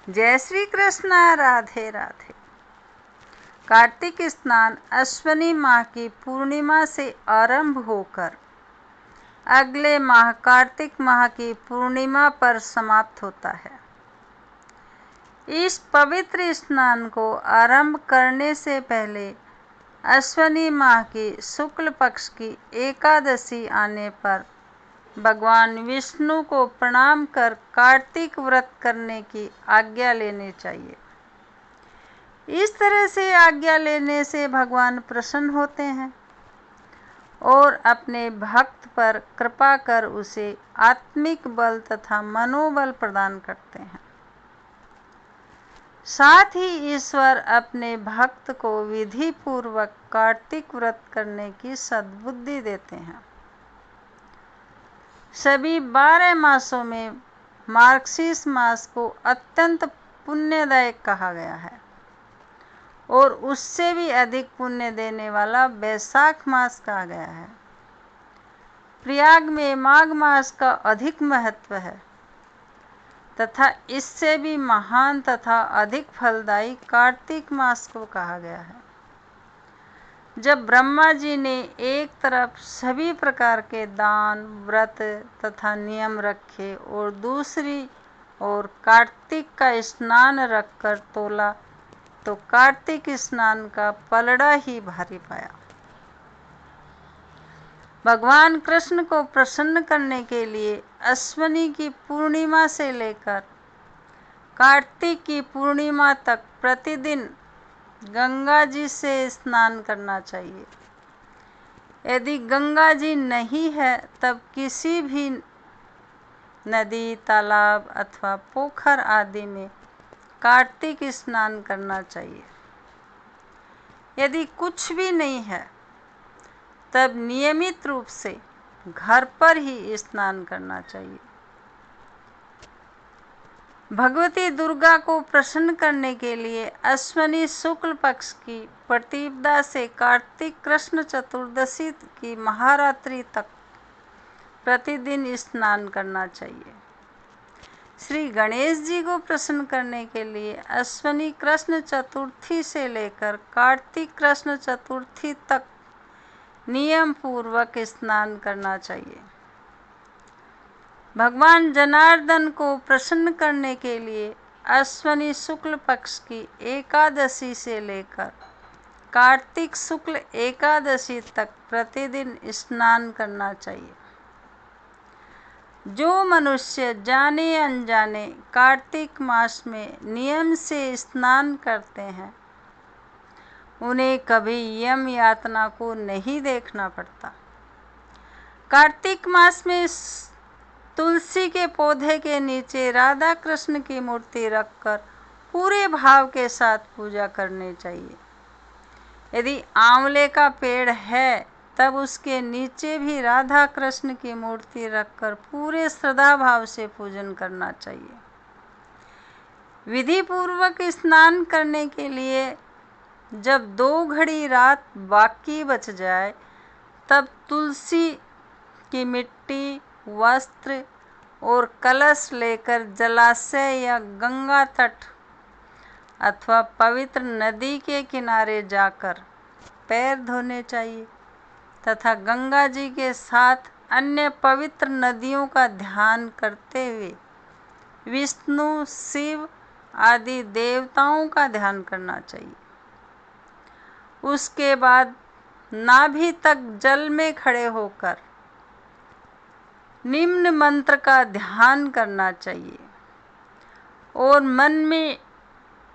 जय श्री कृष्ण। राधे राधे। कार्तिक स्नान अश्विनी माह की पूर्णिमा से आरंभ होकर अगले माह कार्तिक माह की पूर्णिमा पर समाप्त होता है। इस पवित्र स्नान को आरंभ करने से पहले अश्विनी माह की शुक्ल पक्ष की एकादशी आने पर भगवान विष्णु को प्रणाम कर कार्तिक व्रत करने की आज्ञा लेनी चाहिए। इस तरह से आज्ञा लेने से भगवान प्रसन्न होते हैं और अपने भक्त पर कृपा कर उसे आत्मिक बल तथा मनोबल प्रदान करते हैं। साथ ही ईश्वर अपने भक्त को विधि पूर्वक कार्तिक व्रत करने की सद्बुद्धि देते हैं। सभी 12 मासों में मार्गशीर्ष मास को अत्यंत पुण्यदायक कहा गया है और उससे भी अधिक पुण्य देने वाला वैशाख मास कहा गया है। प्रयाग में माघ मास का अधिक महत्व है तथा इससे भी महान तथा अधिक फलदायी कार्तिक मास को कहा गया है। जब ब्रह्मा जी ने एक तरफ सभी प्रकार के दान, व्रत तथा नियम रखे और दूसरी ओर कार्तिक का स्नान रखकर तोला तो कार्तिक स्नान का पलड़ा ही भारी पाया। भगवान कृष्ण को प्रसन्न करने के लिए अश्विनी की पूर्णिमा से लेकर कार्तिक की पूर्णिमा तक प्रतिदिन गंगा जी से स्नान करना चाहिए। यदि गंगा जी नहीं है तब किसी भी नदी, तालाब अथवा पोखर आदि में कार्तिक स्नान करना चाहिए। यदि कुछ भी नहीं है तब नियमित रूप से घर पर ही स्नान करना चाहिए। भगवती दुर्गा को प्रसन्न करने के लिए अश्विनी शुक्ल पक्ष की प्रतिपदा से कार्तिक कृष्ण चतुर्दशी की महारात्रि तक प्रतिदिन स्नान करना चाहिए। श्री गणेश जी को प्रसन्न करने के लिए अश्विनी कृष्ण चतुर्थी से लेकर कार्तिक कृष्ण चतुर्थी तक नियम पूर्वक स्नान करना चाहिए। भगवान जनार्दन को प्रसन्न करने के लिए अश्विनी शुक्ल पक्ष की एकादशी से लेकर कार्तिक शुक्ल एकादशी तक प्रतिदिन स्नान करना चाहिए। जो मनुष्य जाने अनजाने कार्तिक मास में नियम से स्नान करते हैं उन्हें कभी यम यातना को नहीं देखना पड़ता। कार्तिक मास में तुलसी के पौधे के नीचे राधा कृष्ण की मूर्ति रखकर पूरे भाव के साथ पूजा करनी चाहिए। यदि आंवले का पेड़ है तब उसके नीचे भी राधा कृष्ण की मूर्ति रखकर पूरे श्रद्धा भाव से पूजन करना चाहिए। विधि पूर्वक स्नान करने के लिए जब 2 घड़ी रात बाकी बच जाए तब तुलसी की मिट्टी, वस्त्र और कलश लेकर जलाशय या गंगा तट अथवा पवित्र नदी के किनारे जाकर पैर धोने चाहिए तथा गंगा जी के साथ अन्य पवित्र नदियों का ध्यान करते हुए विष्णु, शिव आदि देवताओं का ध्यान करना चाहिए। उसके बाद नाभि तक जल में खड़े होकर निम्न मंत्र का ध्यान करना चाहिए और मन में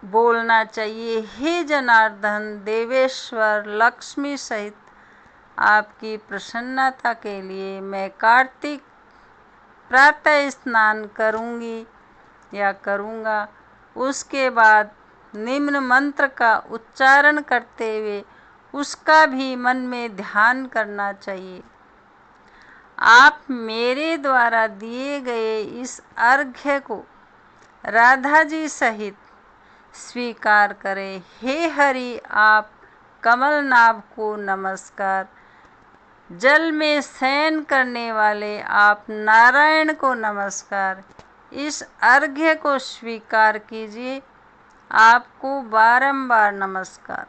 बोलना चाहिए, हे जनार्दन, देवेश्वर, लक्ष्मी सहित आपकी प्रसन्नता के लिए मैं कार्तिक प्रातः स्नान करूंगी या करूंगा। उसके बाद निम्न मंत्र का उच्चारण करते हुए उसका भी मन में ध्यान करना चाहिए। आप मेरे द्वारा दिए गए इस अर्घ्य को राधा जी सहित स्वीकार करें। हे हरि, आप कमलनाभ को नमस्कार। जल में शयन करने वाले आप नारायण को नमस्कार। इस अर्घ्य को स्वीकार कीजिए। आपको बारंबार नमस्कार।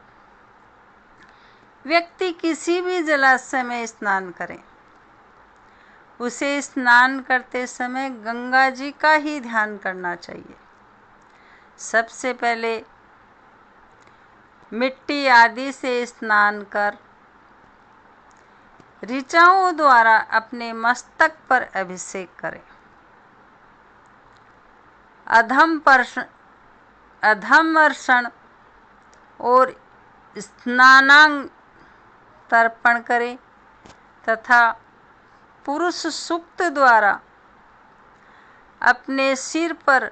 व्यक्ति किसी भी जलाशय में स्नान करे, उसे स्नान करते समय गंगा जी का ही ध्यान करना चाहिए। सबसे पहले मिट्टी आदि से स्नान कर ऋचाओं द्वारा अपने मस्तक पर अभिषेक करें। अधमर्षण और स्नानांग तर्पण करें तथा पुरुष सूक्त द्वारा अपने सिर पर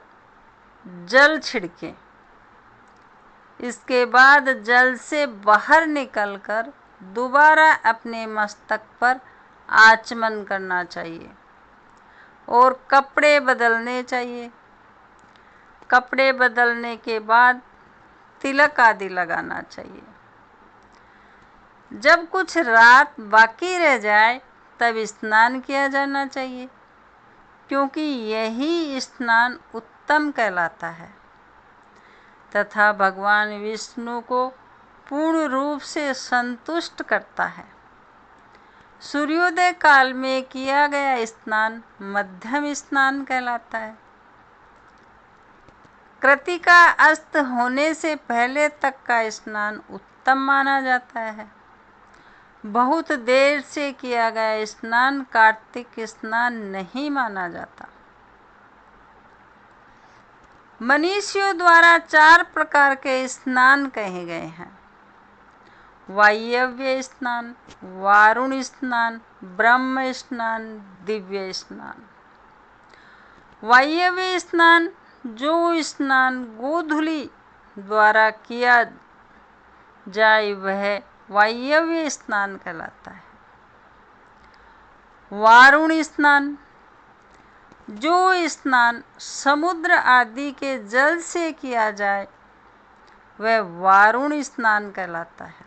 जल छिड़कें। इसके बाद जल से बाहर निकलकर दोबारा अपने मस्तक पर आचमन करना चाहिए और कपड़े बदलने चाहिए। कपड़े बदलने के बाद तिलक आदि लगाना चाहिए। जब कुछ रात बाकी रह जाए तब स्नान किया जाना चाहिए, क्योंकि यही स्नान उत्तम कहलाता है तथा भगवान विष्णु को पूर्ण रूप से संतुष्ट करता है। सूर्योदय काल में किया गया स्नान मध्यम स्नान कहलाता है। कृत्तिका अस्त होने से पहले तक का स्नान उत्तम माना जाता है। बहुत देर से किया गया स्नान कार्तिक स्नान नहीं माना जाता। मनीषियों द्वारा 4 प्रकार के स्नान कहे गए हैं: वायव्य स्नान, वारुण स्नान, ब्रह्म स्नान, दिव्य स्नान। वायव्य स्नान, जो स्नान गोधूलि द्वारा किया जाए वह वायव्य स्नान कहलाता है। वारुण स्नान, जो स्नान समुद्र आदि के जल से किया जाए वह वारुण स्नान कहलाता है।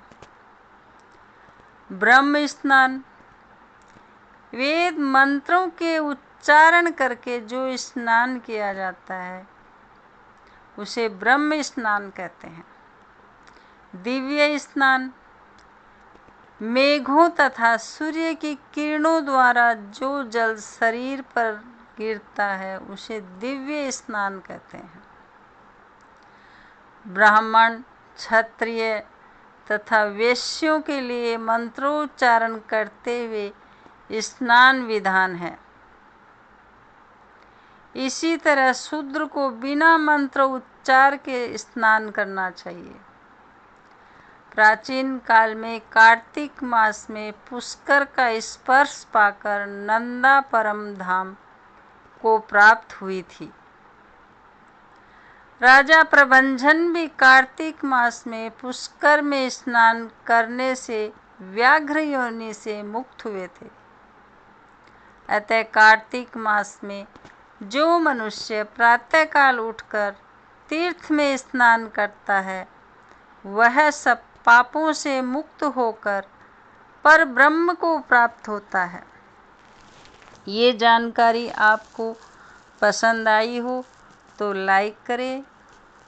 ब्रह्म स्नान, वेद मंत्रों के उच्चारण करके जो स्नान किया जाता है उसे ब्रह्म स्नान कहते हैं। दिव्य स्नान, मेघों तथा सूर्य की किरणों द्वारा जो जल शरीर पर गिरता है उसे दिव्य स्नान कहते हैं। ब्राह्मण, क्षत्रिय तथा वैश्यों के लिए मंत्रोच्चारण करते हुए स्नान विधान है। इसी तरह शूद्र को बिना मंत्र उच्चार के स्नान करना चाहिए। प्राचीन काल में कार्तिक मास में पुष्कर का स्पर्श पाकर नंदा परम धाम को प्राप्त हुई थी। राजा प्रभंजन भी कार्तिक मास में पुष्कर में स्नान करने से व्याघ्र योनि से मुक्त हुए थे। अतः कार्तिक मास में जो मनुष्य प्रातःकाल उठकर तीर्थ में स्नान करता है वह सब पापों से मुक्त होकर पर ब्रह्म को प्राप्त होता है। ये जानकारी आपको पसंद आई हो तो लाइक करें,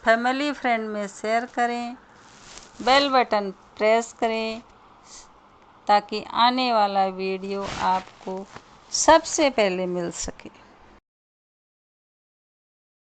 फैमिली फ्रेंड में शेयर करें, बेल बटन प्रेस करें ताकि आने वाला वीडियो आपको सबसे पहले मिल सके।